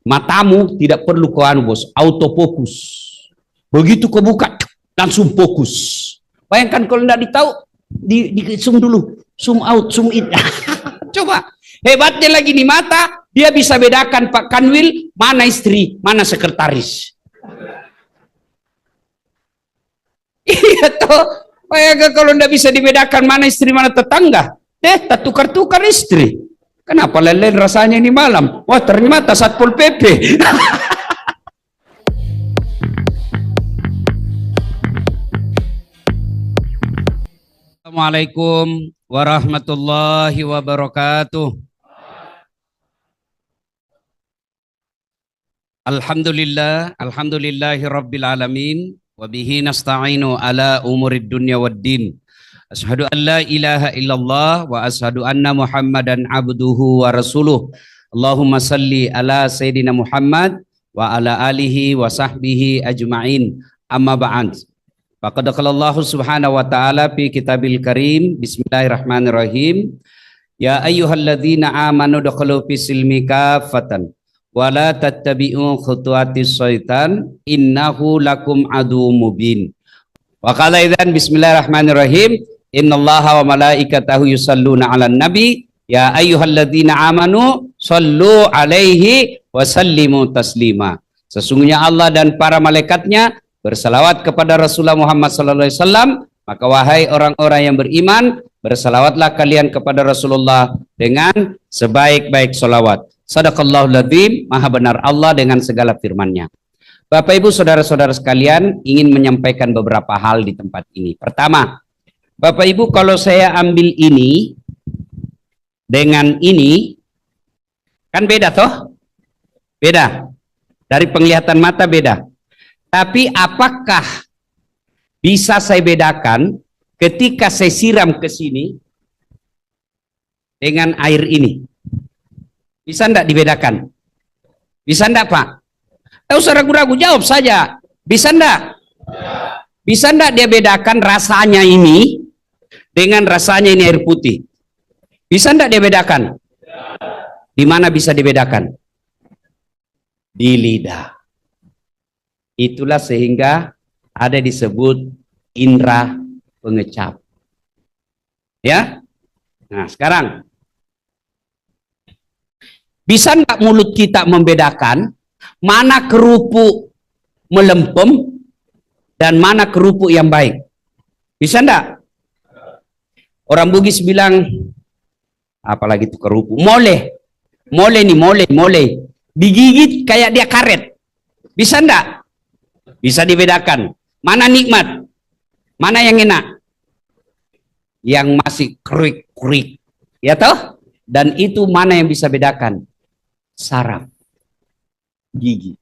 Matamu tidak perlu kau anu bos, autofokus. Begitu kau buka, langsung fokus. Bayangkan kalau tidak ditahu, di zoom dulu, zoom out, zoom in. Coba, hebatnya lagi nih mata, dia bisa bedakan Pak Kanwil, mana istri, mana sekretaris. Iya toh, bayangkan kalau tidak bisa dibedakan mana istri, mana tetangga. Tak tukar-tukar istri. Kenapa lelen rasanya ini malam? Wah ternyata Satpol PP. Assalamualaikum warahmatullahi wabarakatuh. Alhamdulillahi rabbil alamin. Wabihi nasta'inu ala umurid dunya waddin. Asyhadu an la ilaha illallah wa asyhadu anna Muhammadan abduhu wa rasuluh. Allahumma salli ala Sayyidina Muhammad wa ala alihi wa sahbihi ajma'in. Amma ba'd. Faqad qala Allah subhanahu wa ta'ala fi kitabil karim. Bismillahirrahmanirrahim. Ya ayyuhalladzina amanu dukhulu fis silmi kaffatan wa la tattabi'u khutuwatis syaitan innahu lakum adu mubin. Wa qala idzan bismillahirrahmanirrahim. Innallaha wa malaikatahu yusalluna 'alan nabi ya ayyuhalladzina amanu sallu 'alaihi wa sallimu taslima. Sesungguhnya Allah dan para malaikatnya bersalawat kepada Rasulullah Muhammad sallallahu alaihi wasallam, maka wahai orang-orang yang beriman, bersalawatlah kalian kepada Rasulullah dengan sebaik-baik salawat. Shadaqallahul adzim, maha benar Allah dengan segala firman-Nya. Bapak Ibu saudara-saudara sekalian, ingin menyampaikan beberapa hal di tempat ini. Pertama, Bapak Ibu, kalau saya ambil ini dengan ini, kan beda toh? Beda. Dari penglihatan mata beda. Tapi apakah bisa saya bedakan ketika saya siram ke sini dengan air ini? Bisa enggak dibedakan? Bisa enggak Pak? Tak usah ragu-ragu, jawab saja. Bisa enggak? Bisa enggak dia bedakan rasanya ini dengan rasanya ini air putih? Bisa enggak dia bedakan? Di mana bisa dibedakan? Di lidah. Itulah sehingga ada disebut indera pengecap. Ya? Nah, sekarang bisa enggak mulut kita membedakan mana kerupuk melempem dan mana kerupuk yang baik? Bisa enggak? Orang Bugis bilang, apalagi itu kerupuk, mole nih, digigit kayak dia karet. Bisa enggak? Bisa dibedakan. Mana nikmat? Mana yang enak? Yang masih krik-krik. Ya toh? Dan itu mana yang bisa bedakan? Saraf. Gigi.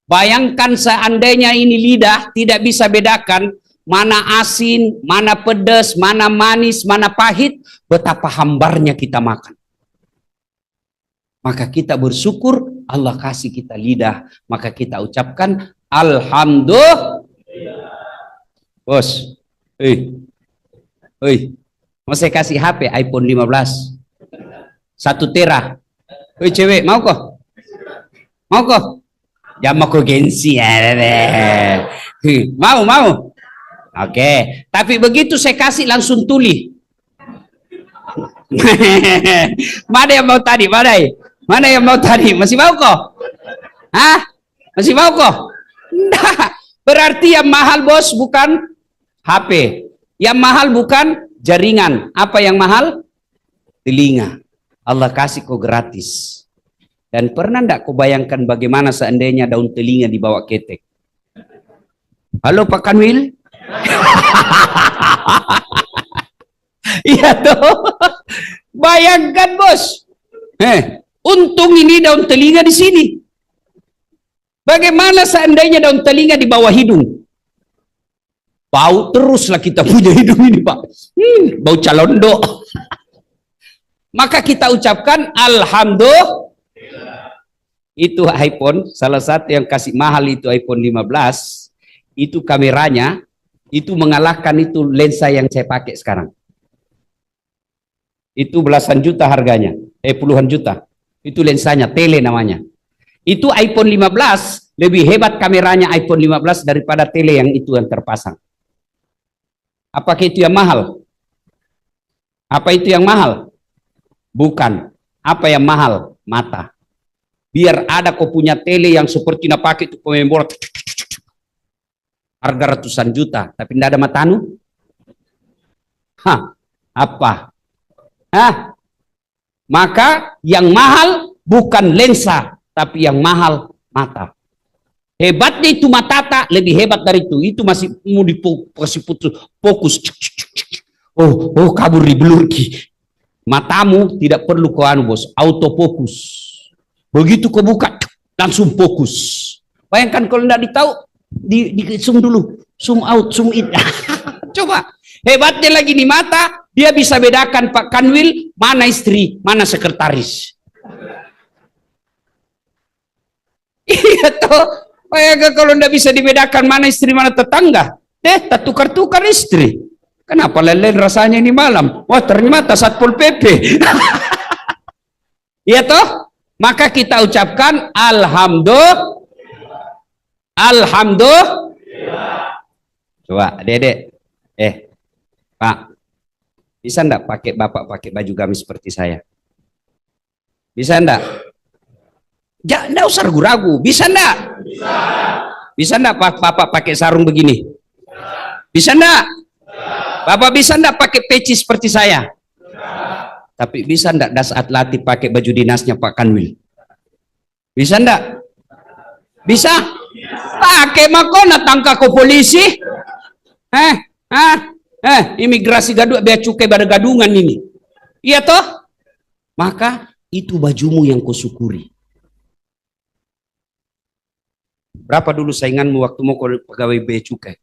Bayangkan seandainya ini lidah tidak bisa bedakan mana asin, mana pedas, mana manis, mana pahit, betapa hambarnya kita makan. Maka kita bersyukur Allah kasih kita lidah, maka kita ucapkan alhamdulillah. Bos, mau saya kasih HP iPhone 15 1 tera. Cewek mau kok? Mau kok? Jangan mau gengsi ya. Mau. Oke, tapi begitu saya kasih langsung tuli. Mana yang mau tadi? Mana yang mau tadi? Masih mau kok? Hah? Masih mau kok? Nah, berarti yang mahal bos bukan HP. Yang mahal bukan jaringan. Apa yang mahal? Telinga. Allah kasih kok gratis. Dan pernah enggak kau bayangkan bagaimana seandainya daun telinga dibawa ketek? Halo Pak Kanwil? Iya toh. Bayangkan bos. Untung ini daun telinga di sini. Bagaimana seandainya daun telinga di bawah hidung? Bau teruslah kita punya hidung ini Pak. Bau calondo. Maka kita ucapkan alhamdulillah. Itu iPhone, salah satu yang kasih mahal itu iPhone 15. Itu kameranya, itu mengalahkan itu lensa yang saya pakai sekarang. Itu belasan juta harganya, puluhan juta. Itu lensanya, tele namanya. Itu iPhone 15 lebih hebat kameranya iPhone 15 daripada tele yang itu yang terpasang. Apakah itu yang mahal? Apa itu yang mahal? Bukan. Apa yang mahal? Mata. Biar ada kau punya tele yang seperti nak pakai itu pemain bola, harga ratusan juta, tapi tidak ada matanu. Hah, apa? Hah? Maka yang mahal bukan lensa, tapi yang mahal mata. Hebatnya itu mata tak lebih hebat dari itu. Itu masih mau dikasih putus fokus. Oh, kabur di blurki. Matamu tidak perlu kau anu bos, autofokus. Begitu kau buka, langsung fokus. Bayangkan kalau tidak ditahu, di zoom dulu, zoom out, zoom in. Coba, hebatnya lagi di mata, dia bisa bedakan Pak Kanwil, mana istri, mana sekretaris. Iya toh, bayangkan kalau tidak bisa dibedakan mana istri, mana tetangga. Tak tukar-tukar istri. Kenapa lelen rasanya ini malam? Wah ternyata Satpol PP. Iya toh? Maka kita ucapkan alhamdulillah. Alhamdulillah. Coba Dedek. Pak. Bisa enggak pakai Bapak pakai baju gamis seperti saya? Bisa enggak? Enggak usah ragu-ragu. Bisa enggak? Bisa. Bisa enggak Bapak pakai sarung begini? Bisa enggak? Bapak bisa enggak pakai peci seperti saya? Tapi bisa enggak Das Atlati pakai baju dinasnya Pak Kanwil? Bisa enggak? Bisa? Pakai makona tangka ke polisi? Imigrasi gaduh bea cukai pada gadungan ini. Iya toh? Maka itu bajumu yang kau syukuri. Berapa dulu sainganmu waktu mau kau pegawai bea cukai?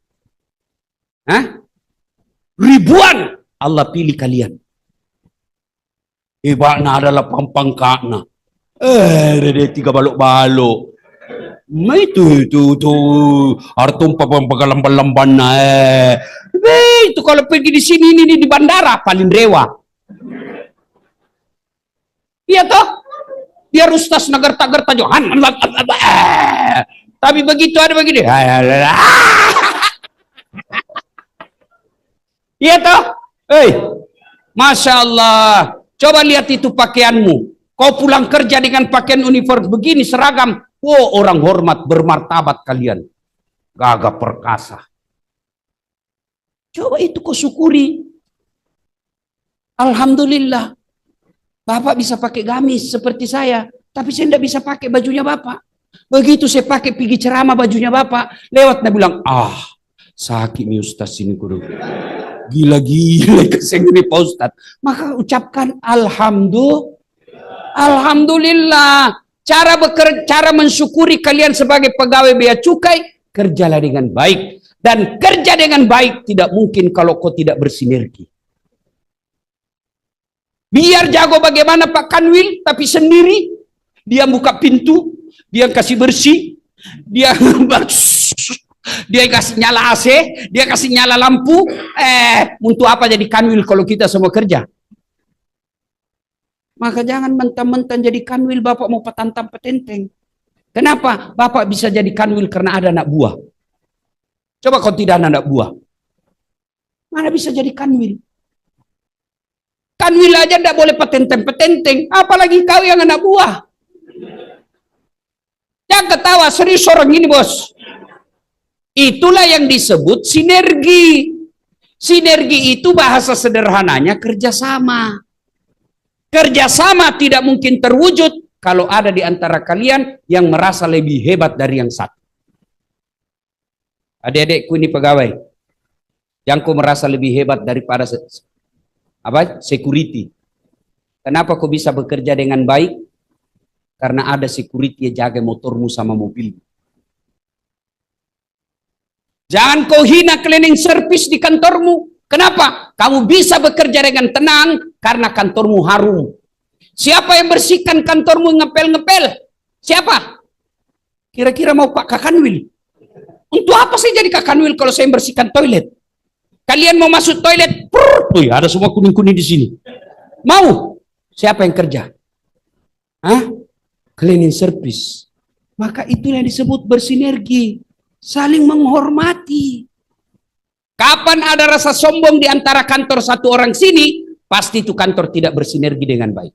Ribuan. Allah pilih kalian. Ibakna adalah pampangkakna. Dia 3 balok-balok. Itu artum pagalamban-lamban itu kalau pergi di sini ini di bandara paling rewa. Iya toh? Biar ustaz nagerta-gerta Johan. Tapi begitu ada begini. Iya toh? Masya Allah. Coba lihat itu pakaianmu. Kau pulang kerja dengan pakaian uniform begini seragam. Oh, orang hormat bermartabat kalian. Gagah perkasa. Coba itu kau syukuri. Alhamdulillah. Bapak bisa pakai gamis seperti saya. Tapi saya tidak bisa pakai bajunya Bapak. Begitu saya pakai pergi ceramah bajunya Bapak. Lewat dia bilang, sakit nih Ustaz ini guru. Gila-gila keseng ini Pak Ustaz. Maka ucapkan Alhamdulillah. Cara mensyukuri kalian sebagai pegawai bea cukai, kerjalah dengan baik. Dan kerja dengan baik tidak mungkin kalau kau tidak bersinergi. Biar jago bagaimana Pak Kanwil, tapi sendiri. Dia buka pintu, dia kasih bersih, dia kasih nyala AC, dia kasih nyala lampu. Untuk apa jadi Kanwil kalau kita semua kerja? Maka jangan mentang-mentang jadi Kanwil Bapak mau petantang petenteng. Kenapa? Bapak bisa jadi Kanwil karena ada anak buah. Coba kau tidak ada anak buah. Mana bisa jadi Kanwil? Kanwil aja tidak boleh petenteng-petenteng. Apalagi kau yang anak buah. Jangan ketawa, serius orang ini bos. Itulah yang disebut sinergi. Sinergi itu bahasa sederhananya kerjasama. Kerjasama tidak mungkin terwujud kalau ada di antara kalian yang merasa lebih hebat dari yang satu. Adik-adikku ini pegawai, yang kau merasa lebih hebat daripada security. Kenapa kau bisa bekerja dengan baik? Karena ada security yang jaga motormu sama mobilmu. Jangan kau hina cleaning service di kantormu. Kenapa? Kamu bisa bekerja dengan tenang karena kantormu harum. Siapa yang bersihkan kantormu ngepel-ngepel? Siapa? Kira-kira mau Pak Kakanwil? Untuk apa saya jadi Kakanwil kalau saya bersihkan toilet? Kalian mau masuk toilet? Tuh, ada semua kuning-kuning di sini. Mau? Siapa yang kerja? Cleaning service. Maka itulah yang disebut bersinergi, saling menghormati. Kapan ada rasa sombong di antara kantor satu orang sini, pasti itu kantor tidak bersinergi dengan baik.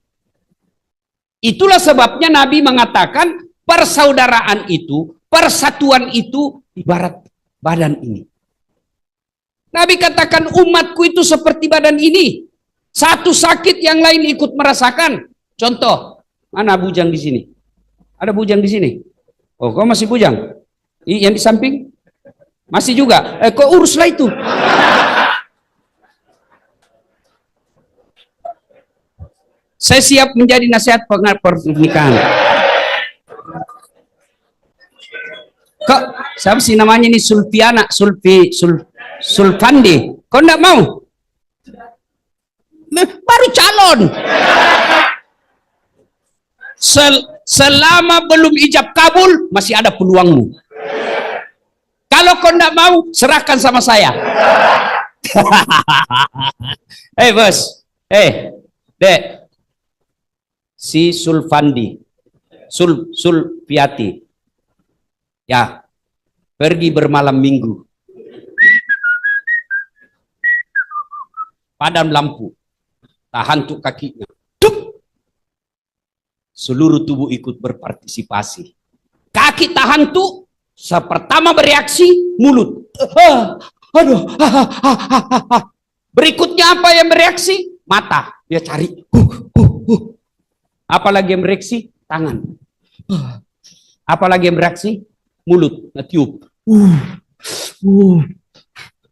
Itulah sebabnya Nabi mengatakan persaudaraan itu, persatuan itu ibarat badan ini. Nabi katakan umatku itu seperti badan ini. Satu sakit yang lain ikut merasakan. Contoh, mana bujang di sini? Ada bujang di sini? Oh, kau masih bujang? Yang di samping? Masih juga? Kau uruslah itu. Saya siap menjadi nasihat pernikahan. Kok siapa sih namanya ini Sulfiana, Sulfandi? Kau enggak mau? Baru calon. Selama belum ijab kabul, masih ada peluangmu. Kalau kau enggak mau, serahkan sama saya. Hei bos, dek, si Sulfandi, Sulfiati, ya, pergi bermalam minggu, padam lampu, tahan tuh kakinya, seluruh tubuh ikut berpartisipasi. Kaki tahan tuh, pertama bereaksi mulut, aduh, berikutnya apa yang bereaksi? Mata, dia cari, apalagi yang bereaksi? Tangan, apalagi yang bereaksi? Mulut, ngetiup,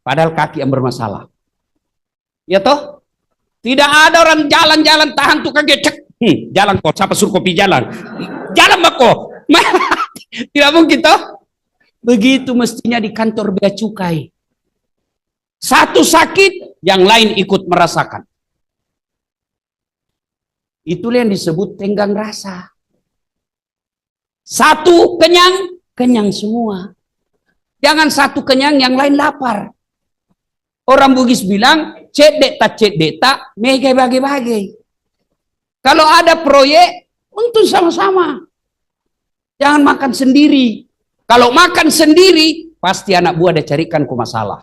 padahal kaki yang bermasalah. Ya toh? Tidak ada orang jalan-jalan tahan tuh kaki, cek, jalan kok, siapa suruh kopi jalan? Jalan kok. Tidak mungkin toh? Begitu mestinya di kantor bea cukai. Satu sakit, yang lain ikut merasakan. Itulah yang disebut tenggang rasa. Satu kenyang, kenyang semua. Jangan satu kenyang, yang lain lapar. Orang Bugis bilang, cedek tak, mege bagi-bagi. Kalau ada proyek, untung sama-sama. Jangan makan sendiri. Kalau makan sendiri, pasti anak buah dia carikan ke masalah.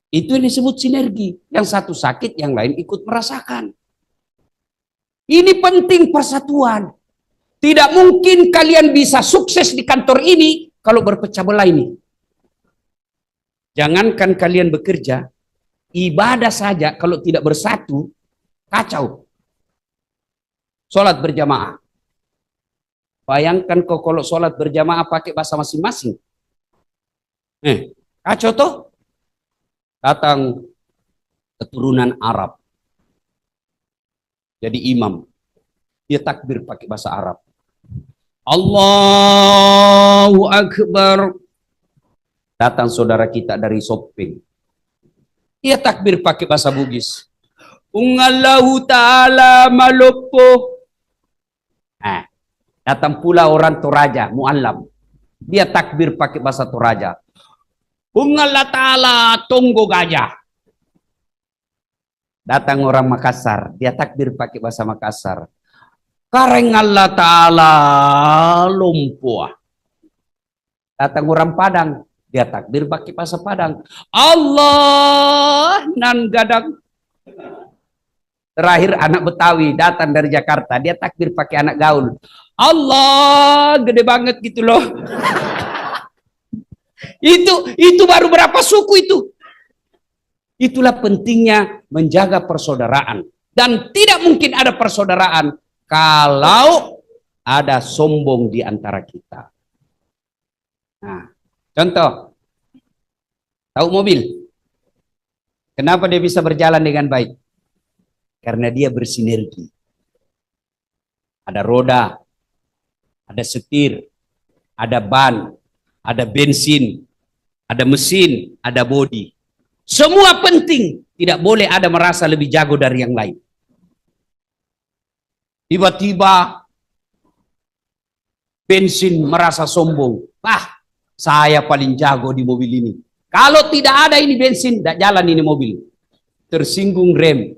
Itu yang disebut sinergi. Yang satu sakit, yang lain ikut merasakan. Ini penting persatuan. Tidak mungkin kalian bisa sukses di kantor ini kalau berpecah belah ini. Jangankan kalian bekerja, ibadah saja kalau tidak bersatu, kacau. Sholat berjamaah. Bayangkan kok kalau sholat berjamaah pakai bahasa masing-masing. Kacau toh? Datang keturunan Arab. Jadi imam. Dia takbir pakai bahasa Arab. Allahu Akbar. Datang saudara kita dari Sopeng. Dia takbir pakai bahasa Bugis. Ungallahu ta'ala malopo. Datang pula orang Toraja, Mu'allam. Dia takbir pakai bahasa Toraja. Ungallah ta'ala tonggo gajah. Datang orang Makassar, dia takbir pakai bahasa Makassar. Kareng Allah ta'ala lumpua. Datang orang Padang, dia takbir pakai bahasa Padang. Allah nan gadang. Terakhir anak Betawi datang dari Jakarta, dia takbir pakai anak gaul. Allah gede banget gitu loh. Itu baru berapa suku itu? Itulah pentingnya menjaga persaudaraan. Dan tidak mungkin ada persaudaraan kalau ada sombong di antara kita. Nah, contoh, tahu mobil? Kenapa dia bisa berjalan dengan baik? Karena dia bersinergi. Ada roda, ada setir, ada ban, ada bensin, ada mesin, ada bodi. Semua penting, tidak boleh ada merasa lebih jago dari yang lain. Tiba-tiba bensin merasa sombong. Saya paling jago di mobil ini. Kalau tidak ada ini bensin, tidak jalan ini mobil. Tersinggung rem.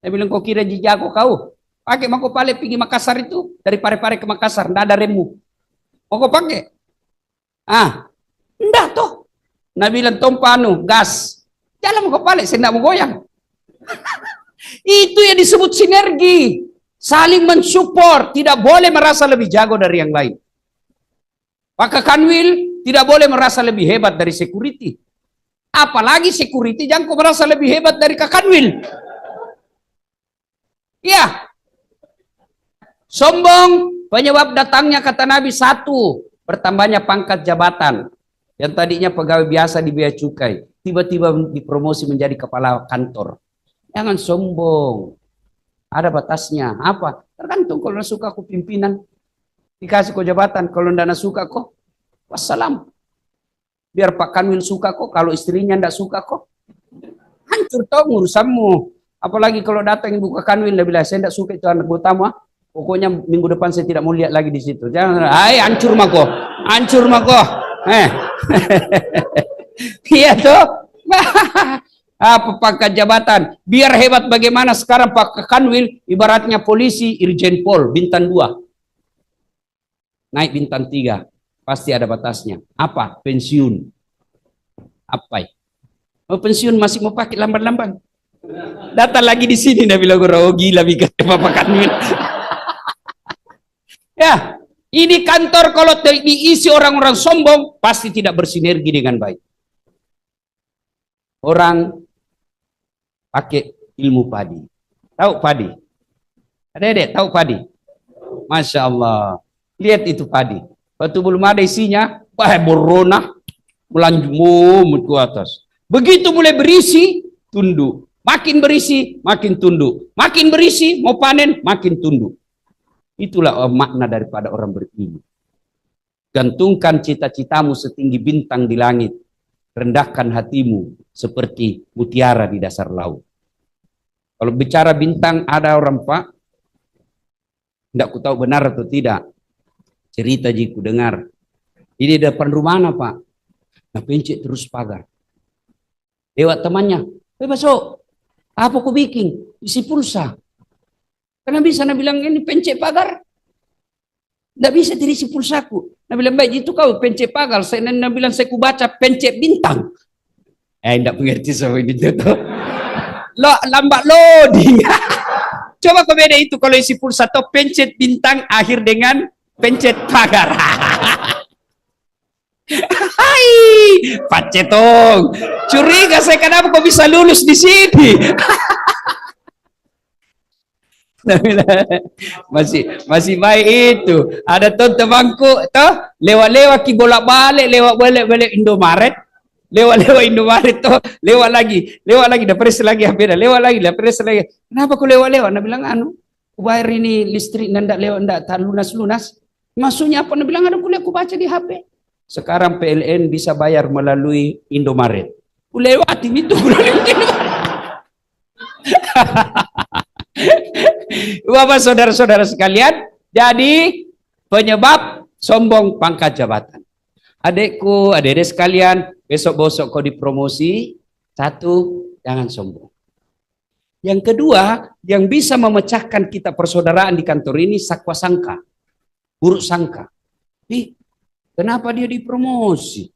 Saya bilang, kok kira jago kau? Pakai mau pale pergi Makassar itu dari Pare-Pare ke Makassar, ndak ada remmu. Mau kau pakai? Ah, ndak toh. Nah bilang tompanu gas. Jalan mau kau pale, saya ndak mau goyang. Itu yang disebut sinergi. Saling mensupport, tidak boleh merasa lebih jago dari yang lain. Maka Kanwil tidak boleh merasa lebih hebat dari security. Apalagi security jangan kau merasa lebih hebat dari Kanwil. Ya, sombong penyebab datangnya kata Nabi satu, bertambahnya pangkat jabatan. Yang tadinya pegawai biasa di bea cukai, tiba-tiba dipromosi menjadi kepala kantor. Jangan sombong. Ada batasnya. Apa? Tergantung kalau suka aku pimpinan, dikasih kau jabatan. Kalau tidak suka kok, wassalam. Biar Pak Kanwil suka kok, kalau istrinya tidak suka kok, hancur toh urusanmu. Apalagi kalau datang ibu Kanwil, dia bilang, saya tidak suka itu anak utama, pokoknya minggu depan saya tidak mau lihat lagi di situ. Jangan, hancur mako, hancur mako. Iya toh. Apa pangkat jabatan? Biar hebat bagaimana sekarang Pak Kanwil ibaratnya polisi Irjen Pol bintang 2. Naik bintang 3. Pasti ada batasnya. Apa? Pensiun. Apa? Oh, pensiun masih mau pakai lamban-lamban. Datang lagi di sini dia bilang, "Oh gila bikin Pak Kanwil." Ya, ini kantor kalau diisi orang-orang sombong pasti tidak bersinergi dengan baik. Orang pakai ilmu padi. Tahu padi? Adek-adek tahu padi? Masya Allah. Lihat itu padi. Waktu belum ada isinya, wah borona, melanjut ke atas. Begitu mulai berisi, tunduk. Makin berisi, makin tunduk. Makin berisi, mau panen, makin tunduk. Itulah makna daripada orang berilmu. Gantungkan cita-citamu setinggi bintang di langit. Rendahkan hatimu seperti mutiara di dasar laut. Kalau bicara bintang, ada orang Pak, tidak ku tahu benar atau tidak. Cerita jiku dengar. Ini depan rumah mana Pak? Nah pencet terus pagar. Lewat temannya. Masuk. Apa ku bikin? Isi pulsa. Karena bisa, nah bilang ini pencet pagar. Tidak bisa terisi pulsaku. Nah bilang baik itu kau pencet pagar. Nah bilang saya ku baca pencet bintang. Tidak mengerti sama ini tuh. Lambat loading. Coba kau beda itu kalau isi pulsa atau pencet bintang akhir dengan pencet pagar. Hai, Pak Cetong. Curiga saya kenapa kau bisa lulus di sini. masih baik itu. Ada tuh temanku toh lewat-lewat ki bolak-balik lewat balik Indomaret. Lewat Indomaret toh, lewat lagi, dah press lagi HP dah, lewat lagi, Kenapa kau lewat-lewat? Nah bilang ku bayar ini listrik ndak lewat ndak tak lunas. Maksudnya apa? Nah bilang kuliah ku baca di HP. Sekarang PLN bisa bayar melalui Indomaret. Ku lewatin itu, Bapak saudara-saudara sekalian, jadi penyebab sombong pangkat jabatan. Adekku, adik-adik sekalian, besok-besok kau dipromosi, satu, jangan sombong. Yang kedua, yang bisa memecahkan kita persaudaraan di kantor ini, sakwa sangka, buruk sangka. Kenapa dia dipromosi?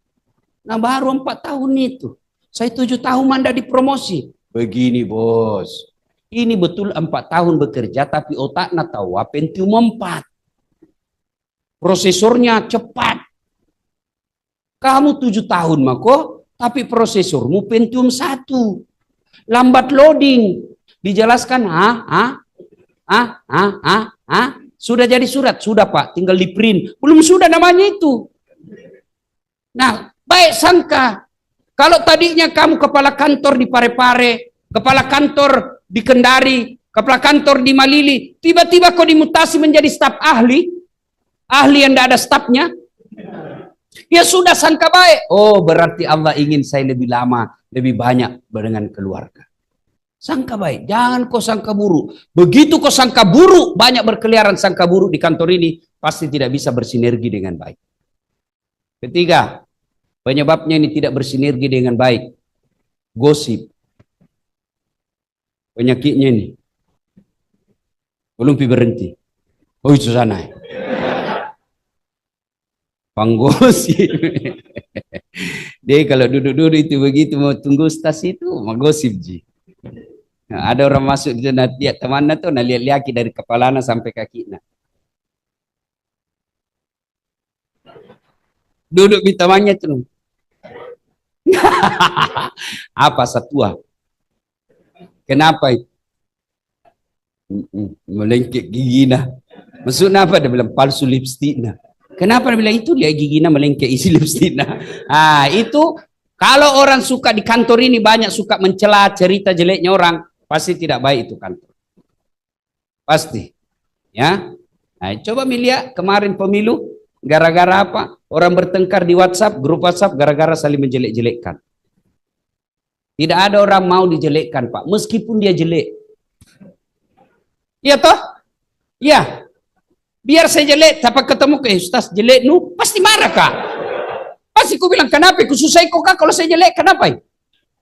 Nah baru 4 tahun itu, saya 7 tahun manda dipromosi. Begini bos, ini betul 4 tahun bekerja, tapi otaknya tahu Pentium 4. Prosesornya cepat. Kamu 7 tahun mako, tapi prosesormu Pentium 1. Lambat loading. Dijelaskan, sudah jadi surat, sudah Pak, tinggal di print. Belum sudah namanya itu. Nah, baik sangka. Kalau tadinya kamu kepala kantor di Pare-Pare, kepala kantor di Kendari, kepala kantor di Malili, tiba-tiba kau dimutasi menjadi staf ahli yang tidak ada stafnya. Ya sudah sangka baik. Oh berarti Allah ingin saya lebih lama, lebih banyak dengan keluarga. Sangka baik, jangan kau sangka buruk. Begitu kau sangka buruk, banyak berkeliaran sangka buruk di kantor ini, pasti tidak bisa bersinergi dengan baik. Ketiga, penyebabnya ini tidak bersinergi dengan baik. Gosip. Penyakitnya ini. Belum berhenti. Oh itu sana. Panggosip. Dia kalau duduk-duduk itu begitu mau tunggu ustaz itu mau gosip ji. Nah, ada orang masuk di sana lihat temannya tuh nah lihat dari kepalanya sampai kakinya. Duduk di temannya tuh. Apa satua? Kenapa itu? Melengkek gigi nah. Maksudnya apa? Dia bilang palsu lipstick nah. Kenapa dia bilang itu? Dia giginya melengkek isi lipstick nah. Ah itu kalau orang suka di kantor ini banyak suka mencela cerita jeleknya orang, pasti tidak baik itu kantor. Pasti. Ya. Nah, coba lihat kemarin pemilu gara-gara apa? Orang bertengkar di WhatsApp, grup WhatsApp gara-gara saling menjelek-jelekkan. Tidak ada orang mau dijelekkan, Pak, meskipun dia jelek. Iya toh? Iya. Biar saya jelek, tapi ketemu ke Ustaz jelek nu, pasti marah Kak. Pasti ku bilang, kenapa? Ku susah kok Kak kalau saya jelek, kenapa?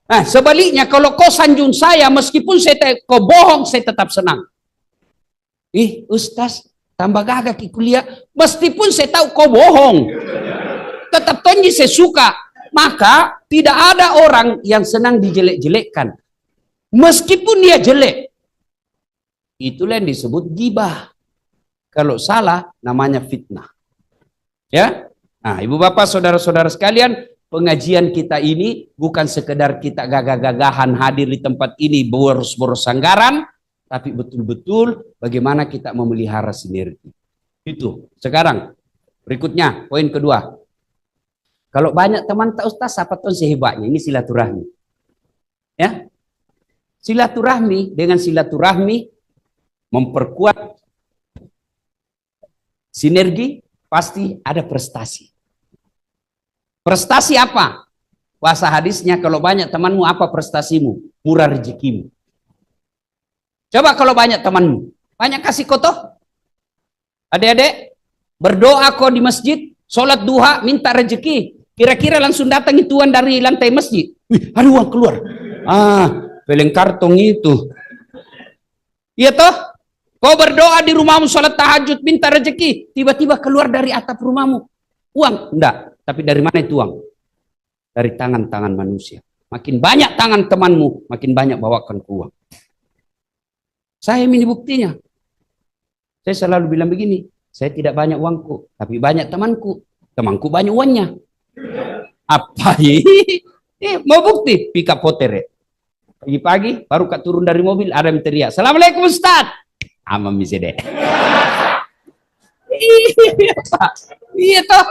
Nah, sebaliknya kalau kau sanjung saya, meskipun kau bohong, saya tetap senang. Ih, Ustaz, tambah gagah ki kuliah, meskipun saya tahu kau bohong. Tetap tonji saya suka. Maka tidak ada orang yang senang dijelek-jelekkan. Meskipun dia jelek. Itulah yang disebut gibah. Kalau salah namanya fitnah. Ya. Nah, Ibu Bapak, saudara-saudara sekalian, pengajian kita ini bukan sekedar kita gagah-gagahan hadir di tempat ini boros-boros anggaran, tapi betul-betul bagaimana kita memelihara sinergi. Itu. Sekarang berikutnya poin kedua. Kalau banyak teman tak Ustaz, apa tuh sehebatnya? Ini silaturahmi. Ya. Silaturahmi dengan silaturahmi memperkuat sinergi, pasti ada prestasi. Prestasi apa? Bahasa hadisnya, kalau banyak temanmu, apa prestasimu? Murah rezekimu. Coba kalau banyak temanmu, banyak kasih kotoh. Adik-adik, berdoa kau di masjid, sholat duha, minta rezeki. Kira-kira langsung datang tuan dari lantai masjid. Wih, ada uang keluar. Ah, peleng kartong itu. Iya toh? Kau berdoa di rumahmu, sholat tahajud, minta rezeki. Tiba-tiba keluar dari atap rumahmu. Uang? Enggak. Tapi dari mana itu uang? Dari tangan-tangan manusia. Makin banyak tangan temanmu, makin banyak bawakan ke uang. Saya ini buktinya. Saya selalu bilang begini, saya tidak banyak uangku, tapi banyak temanku. Temanku banyak uangnya. Apa ini? Mau bukti? Pika potere. Pagi-pagi baru kak turun dari mobil, ada yang teriak, Assalamualaikum Ustaz. Ama misede. Iya Pak. Iya toh.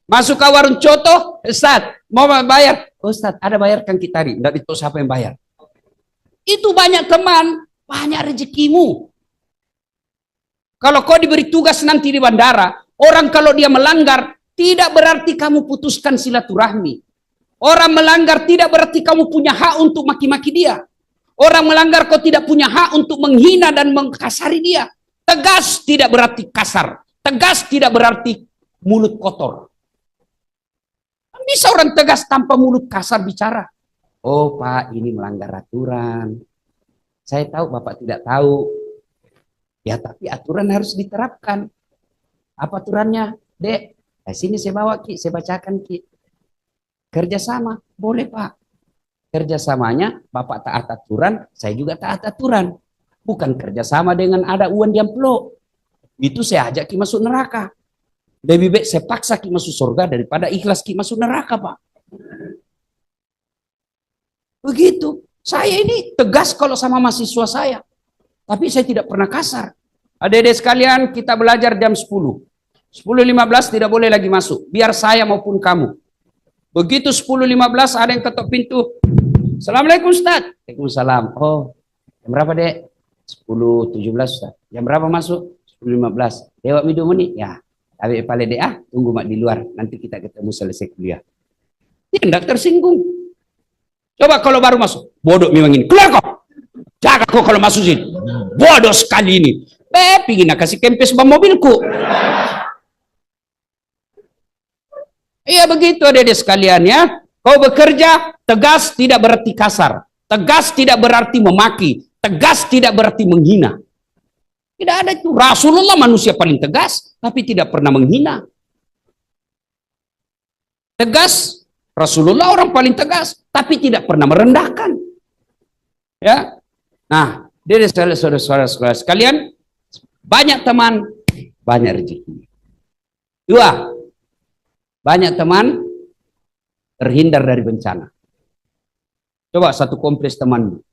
Masuk ke warung coto, Ustaz, mau bayar? Ustaz, ada bayar kan kita hari. Enggak itu siapa yang bayar. Itu banyak teman, banyak rezekimu. Kalau kau diberi tugas nanti di bandara, orang kalau dia melanggar, tidak berarti kamu putuskan silaturahmi. Orang melanggar tidak berarti kamu punya hak untuk maki-maki dia. Orang melanggar kau tidak punya hak untuk menghina dan mengkasari dia. Tegas tidak berarti kasar. Tegas tidak berarti mulut kotor. Bisa orang tegas tanpa mulut kasar bicara. Oh Pak, ini melanggar aturan. Saya tahu Bapak tidak tahu. Ya tapi aturan harus diterapkan. Apa aturannya? Dek, sini saya bawa Ki, saya bacakan Ki. Kerjasama, boleh Pak. Kerjasamanya Bapak taat aturan, saya juga taat aturan. Bukan kerjasama dengan ada uang di amplop. Itu saya ajak Ki masuk neraka. Lebih baik saya paksa Ki masuk surga daripada ikhlas Ki masuk neraka Pak. Begitu. Saya ini tegas kalau sama mahasiswa saya. Tapi saya tidak pernah kasar. Adik-adik sekalian, kita belajar jam 10. 10.15 tidak boleh lagi masuk. Biar saya maupun kamu. Begitu 10.15 ada yang ketok pintu. Assalamualaikum Ustaz. Waalaikumsalam. Oh, jam berapa dek? 10.17 Ustaz. Jam berapa masuk? 10.15. Lewat minum menit? Ya. Tapi paling dek tunggu mak di luar. Nanti kita ketemu selesai kuliah. Dia tidak tersinggung. Coba kalau baru masuk. Bodoh memang ini. Keluar kok. Jaga kok kalau masuk sini. Bodoh sekali ini. Pingin nak kasih kempes bang mobilku. Iya begitu adik-adik sekalian ya. Kau bekerja, tegas tidak berarti kasar. Tegas tidak berarti memaki. Tegas tidak berarti menghina. Tidak ada itu. Rasulullah manusia paling tegas, tapi tidak pernah menghina. Tegas, Rasulullah orang paling tegas, tapi tidak pernah merendahkan. Ya, nah, dari saudara-saudara sekalian, banyak teman, banyak rezeki. Dua, banyak teman, terhindar dari bencana. Coba satu kompleks temanmu,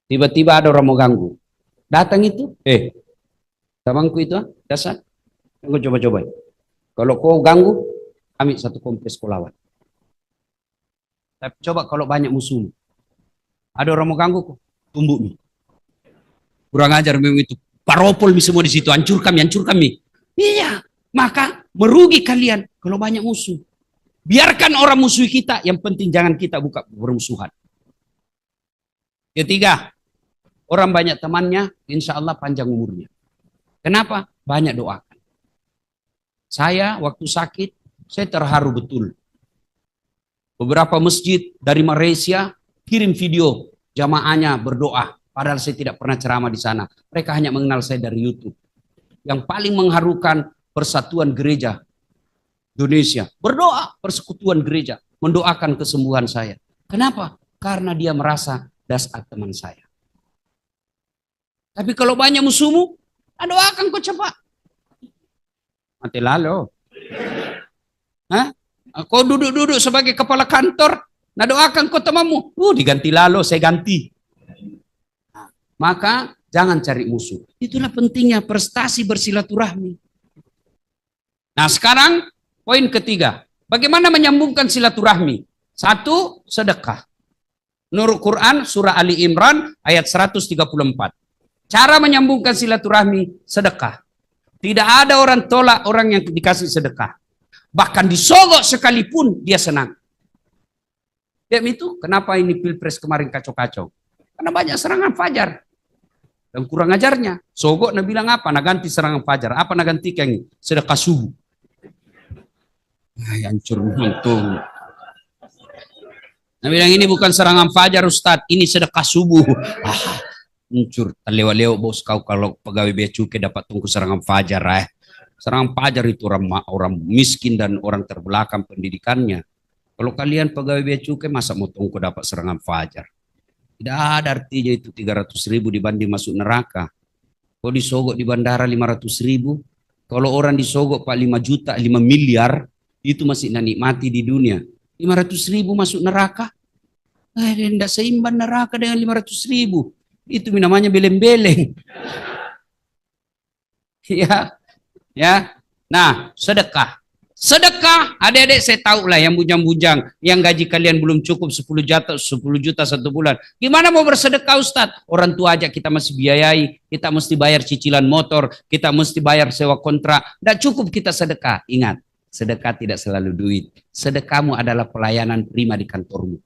tiba-tiba ada orang mau ganggu, datang itu, temanku itu, dasar, aku coba-coba. Kalau kau ganggu, kami satu kompleks kau lawan. Tapi coba kalau banyak musuh, ada orang mau ganggu kau, tumbuk nih. Kurang ajar memang itu, paropol semua di situ, hancur kami. Iya, maka merugi kalian kalau banyak musuh. Biarkan orang musuh kita, yang penting jangan kita buka bermusuhan. Ketiga, orang banyak temannya, insya Allah panjang umurnya. Kenapa? Banyak doakan. Saya waktu sakit, saya terharu betul. Beberapa masjid dari Malaysia kirim video jamaahnya berdoa. Padahal saya tidak pernah ceramah di sana. Mereka hanya mengenal saya dari YouTube. Yang paling mengharukan Persatuan Gereja Indonesia. Berdoa persekutuan gereja. Mendoakan kesembuhan saya. Kenapa? Karena dia merasa dasar teman saya. Tapi kalau banyak musuhmu, doakan kau cepat. Mati lalu. Hah? Kau duduk-duduk sebagai kepala kantor, doakan kau temanmu. Diganti lalu, saya ganti. Nah, maka jangan cari musuh. Itulah pentingnya prestasi bersilaturahmi. Nah sekarang poin ketiga. Bagaimana menyambungkan silaturahmi? Satu, sedekah. Menurut Quran surah Ali Imran ayat 134. Cara menyambungkan silaturahmi, sedekah. Tidak ada orang tolak orang yang dikasih sedekah. Bahkan disogok sekalipun dia senang. Ya itu kenapa ini pilpres kemarin kacau-kacau? Karena banyak serangan fajar. Dan kurang ajarnya. Sogok nak bilang apa? Nak ganti serangan fajar. Apa nak gantikan? Sedekah subuh. Hancur untung. Nah bilang ini bukan serangan fajar Ustadz, ini sedekah subuh. Hancur, lewat-lewat bos kau kalau pegawai bea cukai dapat tunggu serangan fajar. Serangan fajar itu orang miskin dan orang terbelakang pendidikannya. Kalau kalian pegawai bea cukai masa mau tunggu dapat serangan fajar? Tidak ada artinya itu 300.000 dibanding masuk neraka. Kalau disogok di bandara 500.000, kalau orang disogok 5 juta, 5 miliar, itu masih nikmati di dunia. 500.000 masuk neraka, tidak seimbang neraka dengan 500.000. Itu namanya beleng-beleng. Ya. Nah, sedekah. Sedekah, adik-adik saya tahu lah yang bujang-bujang, yang gaji kalian belum cukup 10 juta 1 bulan. Gimana mau bersedekah Ustadz? Orang tua aja kita masih biayai, kita mesti bayar cicilan motor, kita mesti bayar sewa kontrak. Tidak cukup kita sedekah. Ingat, sedekah tidak selalu duit. Sedekahmu adalah pelayanan prima di kantormu.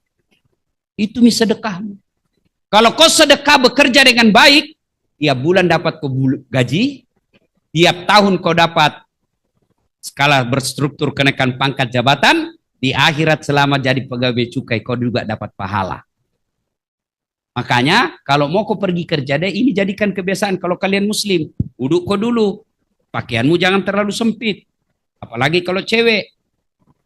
Itu sedekahmu. Kalau kau sedekah bekerja dengan baik, tiap bulan dapat kau gaji, tiap tahun kau dapat skala berstruktur kenaikan pangkat jabatan, di akhirat selama jadi pegawai cukai kau juga dapat pahala. Makanya kalau mau kau pergi kerja deh, ini jadikan kebiasaan. Kalau kalian muslim, uduk kau dulu, pakaianmu jangan terlalu sempit. Apalagi kalau cewek,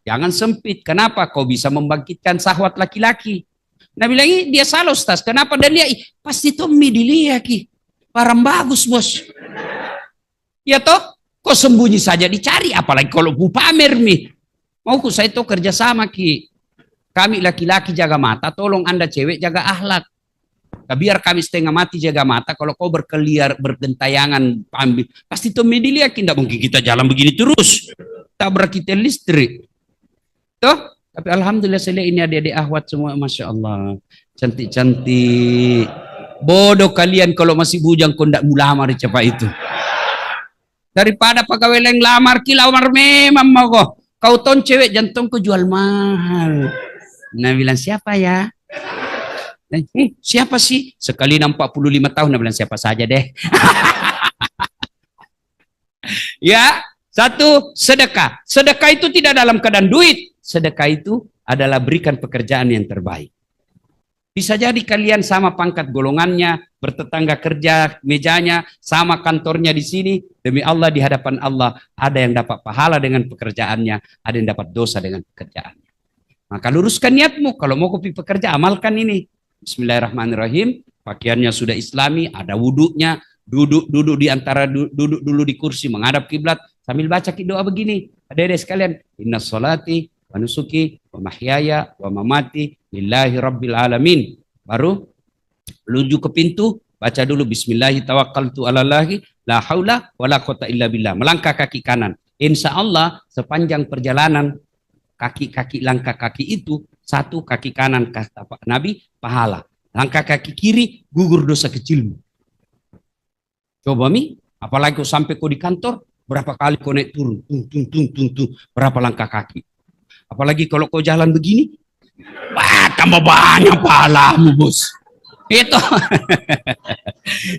jangan sempit. Kenapa? Kau bisa membangkitkan syahwat laki-laki. Nah bilang dia salah Ustaz. Kenapa? Dan dia pasti Tommy dilihat ki. Barang bagus bos. Ya toh, kau sembunyi saja dicari. Apalagi kalau bu pamer mi. Mauku saya itu kerjasama ki. Kami laki-laki jaga mata, tolong anda cewek jaga akhlak. Nah, biar kami setengah mati jaga mata. Kalau kau berkeliar, bergentayangan, ambil, pasti Tommy dilihat. Tidak mungkin kita jalan begini terus. Tabrak kita listrik. Toh? Tapi alhamdulillah saya lihat ini adik-adik ahwat semua, masya Allah, cantik-cantik. Bodoh kalian kalau masih bujang kau tidak mulamar cepat itu. Daripada pegawai yang lamar memang mau kau ton cewek jantungku jual mahal. Nah bilang siapa ya? Siapa sih? Sekali 45 tahun nah bilang siapa saja deh. Ya, satu sedekah. Sedekah itu tidak dalam keadaan duit. Sedekah itu adalah berikan pekerjaan yang terbaik. Bisa jadi kalian sama pangkat golongannya, bertetangga kerja, mejanya, sama kantornya di sini. Demi Allah, di hadapan Allah ada yang dapat pahala dengan pekerjaannya, ada yang dapat dosa dengan pekerjaannya. Maka luruskan niatmu. Kalau mau kopi pekerja, amalkan ini. Bismillahirrahmanirrahim. Pakaiannya sudah islami, ada wuduknya, duduk di antara duduk dulu di kursi menghadap kiblat sambil baca doa begini. Adik-adik sekalian, inna sholati wa nusuki wa mahyaya wa mamati lillahi rabbil alamin. Baru menuju ke pintu, baca dulu bismillahi tawakkaltu alallahi la haula wala quwata illa billah. Melangkah kaki kanan. Insya Allah sepanjang perjalanan kaki-kaki langkah kaki itu, satu kaki kanan kata Pak Nabi pahala. Langkah kaki kiri gugur dosa kecilmu. Coba mi, apalagi kau sampai kau di kantor, berapa kali kau naik turun, tung, berapa langkah kaki. Apalagi kalau kau jalan begini, wah tambah banyak pahalamu bos. Itu.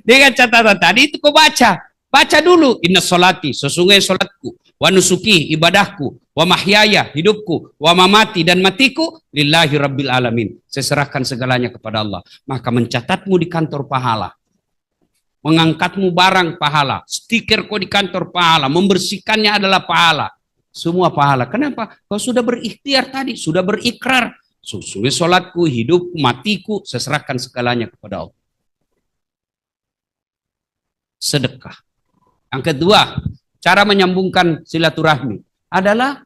Dengan catatan tadi itu kau baca. Baca dulu, inna sholati, sesungguhnya sholatku, wa nusuki, ibadahku, wa mahyaya, hidupku, wa mamati, dan matiku, lillahi rabbil alamin. Saya serahkan segalanya kepada Allah. Maka mencatatmu di kantor pahala. Mengangkatmu barang pahala. Stiker kau di kantor pahala. Membersihkannya adalah pahala. Semua pahala. Kenapa? Kau sudah berikhtiar tadi. Sudah berikrar. Sesungguhnya sholatku, hidupku, matiku. Saya serahkan segalanya kepada Allah. Sedekah. Yang kedua, cara menyambungkan silaturahmi adalah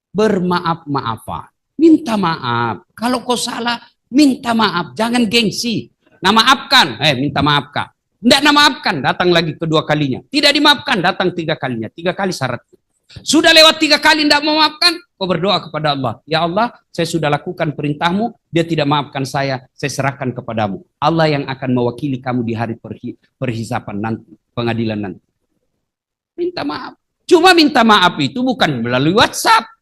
bermaaf-maafan. Minta maaf. Kalau kau salah, minta maaf. Jangan gengsi. Nah maafkan. Minta maafkan. Tidak memaafkan, datang lagi kedua kalinya. Tidak dimaafkan, datang 3 kalinya. 3 kali syaratnya. Sudah lewat 3 kali tidak memaafkan, kau berdoa kepada Allah. Ya Allah, saya sudah lakukan perintahmu, dia tidak maafkan saya serahkan kepadamu. Allah yang akan mewakili kamu di hari perhisapan nanti, pengadilan nanti. Minta maaf. Cuma minta maaf itu bukan melalui WhatsApp.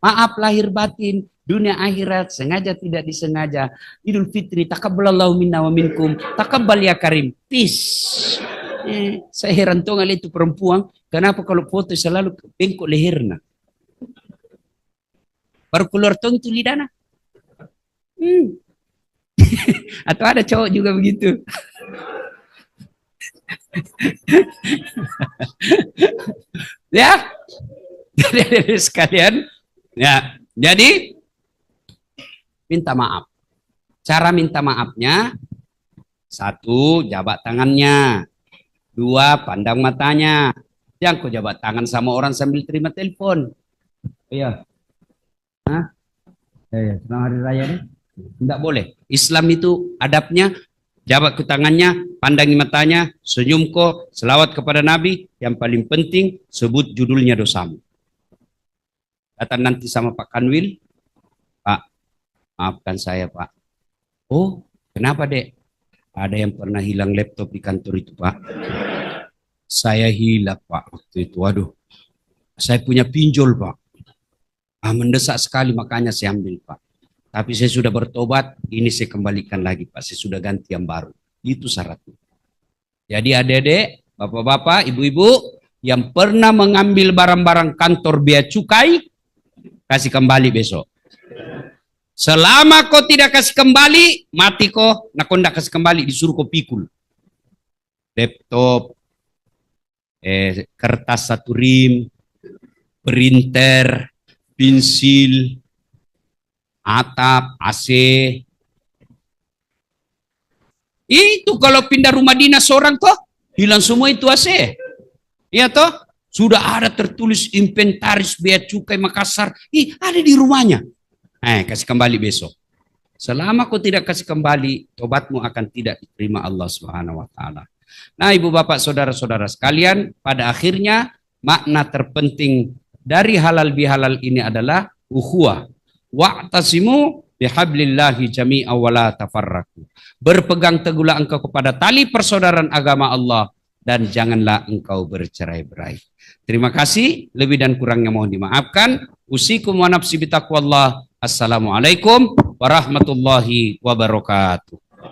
Maaf lahir batin, dunia akhirat, sengaja tidak disengaja. Idul Fitri, takabbalallahu minna wa minkum, takabbal ya karim. Peace. Saya heran tuh ngeliat itu perempuan, kenapa kalau foto selalu bengkok lehernya? Baru keluar tuh lidahnya. Atau ada cowok juga begitu. Ya, jadi sekalian, ya, jadi minta maaf. Cara minta maafnya, 1, jabat tangannya. 2, pandang matanya. Jangan kau jabat tangan sama orang sambil terima telepon. Iya. Hah? Selamat hari raya nih. Tidak boleh. Islam itu adabnya, jabat ke tangannya, pandangi matanya, senyum kok, selawat kepada Nabi. Yang paling penting, sebut judulnya dosamu. Datang nanti sama Pak Kanwil, Pak, maafkan saya Pak. Oh, kenapa dek? Ada yang pernah hilang laptop di kantor itu Pak. Saya hilang Pak waktu itu. Waduh, saya punya pinjol Pak. Mendesak sekali makanya saya ambil Pak. Tapi saya sudah bertobat, ini saya kembalikan lagi Pak. Saya sudah ganti yang baru. Itu syaratnya. Jadi adik-adik, bapak-bapak, ibu-ibu yang pernah mengambil barang-barang kantor bea cukai, kasih kembali besok. Selama kau tidak kasih kembali, mati kau. Nah kau tidak kasih kembali, disuruh kau pikul. Laptop, kertas 1 rim, printer, pensil, atap, AC. Itu kalau pindah rumah dinas orang toh, hilang semua itu AC. Iya toh? Sudah ada tertulis inventaris bea cukai Makassar. Ada di rumahnya. Kasih kembali besok. Selama kau tidak kasih kembali, tobatmu akan tidak diterima Allah Subhanahu wa taala. Nah, Ibu Bapak, saudara-saudara sekalian, pada akhirnya makna terpenting dari halal bihalal ini adalah ukhuwah. Wa'tasimu bihablillahi jami'a wa la tafarraqu. Berpegang teguhlah engkau kepada tali persaudaraan agama Allah dan janganlah engkau bercerai-berai. Terima kasih, lebih dan kurangnya mohon dimaafkan. Usikum wa nafsi bitaqwallah. Assalamualaikum warahmatullahi wabarakatuh.